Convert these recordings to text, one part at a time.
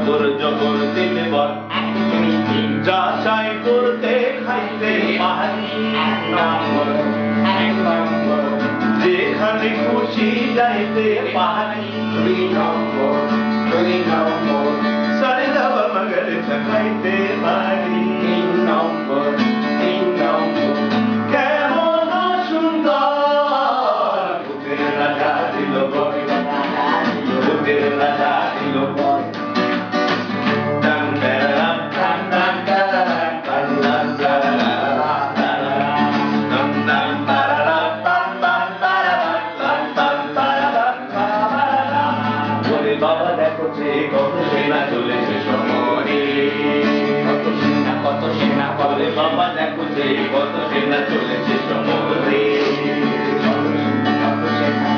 তোর যখন দিলে বল যাচাই করতে খাইতে পারি যেখানে খুশি যাইতে পারি 3 নম্বর সারে দাবা মগর খাইতে পারি 3 নম্বর কেমন সুন্দর বুকের রাজা দিল বল বুকের রাজা দিল বল বাবা দেখো যে কত সেনা চলেছে শহরে কত সেনা বলে বাবা দেখো যে কত সেনা চলেছে শহরে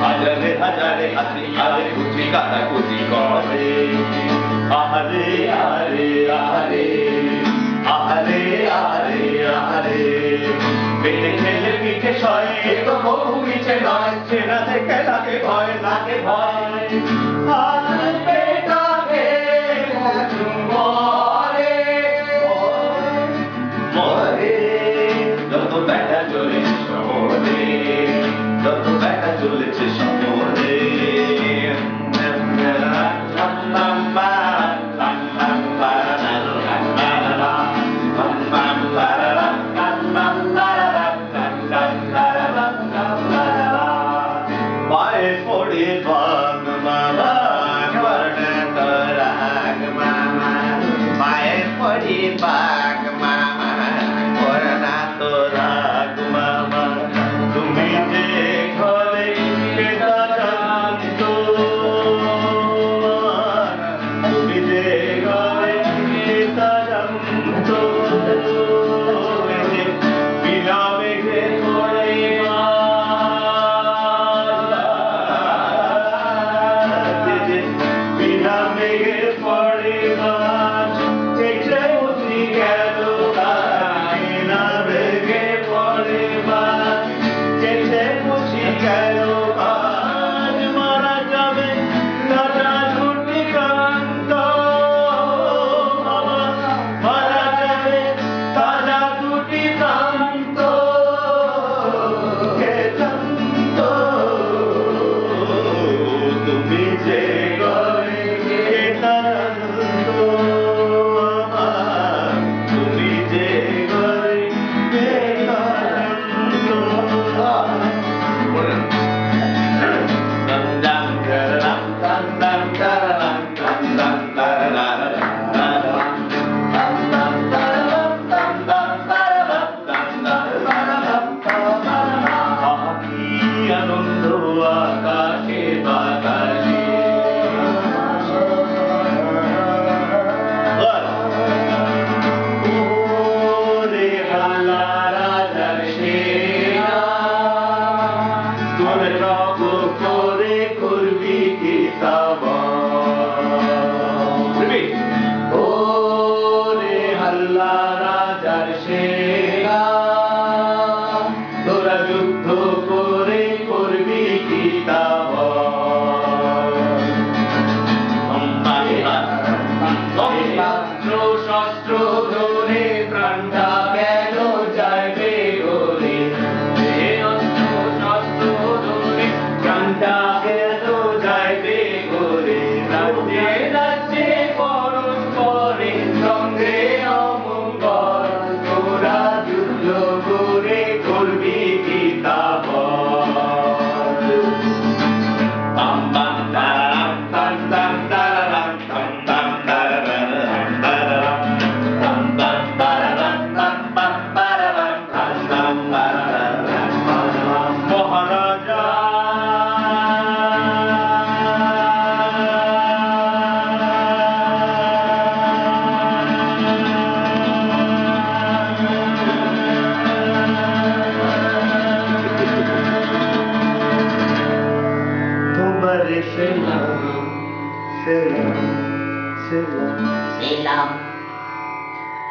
হাজারে হাজারে হাতি আরে কুচি কাটা কুচি করে আহারে আরে আহারে আহারে আরে আহারে পেটে খেলে পিঠে সয় তো বহু মিছে নয় সেনা থেকে লাগে ভয় আর পেটাকে মরে মরে যত ব্যাটা চলেছে শহরে যত ব্যাটা চলেছে শহরে পায়ে পড়ে বাগ মামা পায়ে পড়ে বাগ মামা করনা তো রাগ মামা তুমি যে ঘরে পেটা জানত তুমি যে ঘরে পেটা জানত বিনা মেঘে পড়ে বিনা মেঘে পড়ে মাছ এসে বুঝি গেল বিনা মেঘে পড়ে মাছ এসে বুঝি গেল আজ মারা যাবে তাজা ছুটি কান্ত মারা যাবে তাজা ছুটি কান্ত কে জানত তুমি যে ঘরে পেটা জানত তুমি যে ঘরে পেটা আনন্দ আকাশে বাতাসে ওরে হাল্লা রাজার সেনা তোর রব করে করবি কি ওরে হাল্লা রাজার সেনা তোরা যুদ্ধ করে করবি কি শস্ত্র ধরে প্রাণটা কেন যাইবে ওরে শস্ত্র ধরে প্রাণটা কেন যাইবে ওরে রাজ্যে রাজ্যে পরস্পরে সঙ্গে অমঙ্গল তোরা যুদ্ধ করে করবি কি মহারাজা তোমার সেলাম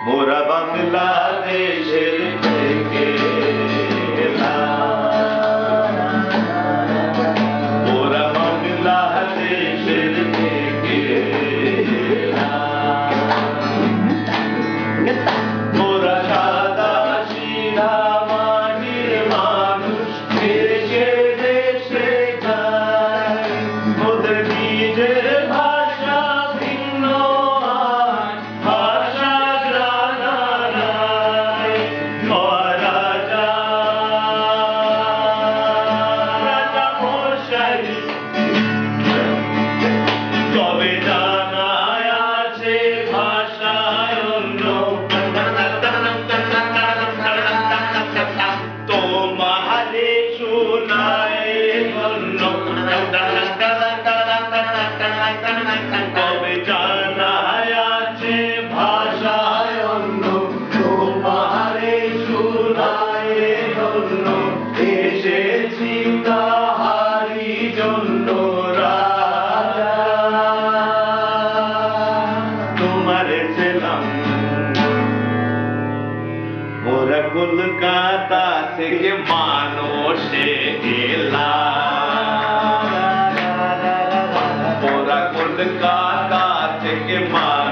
মোরা বাংলাদেশের থেকে মোরা বাংলাদেশের থেকে কলকাতা থেকে মানুষে এলাম, ওরা কলকাতা থেকে মানুষ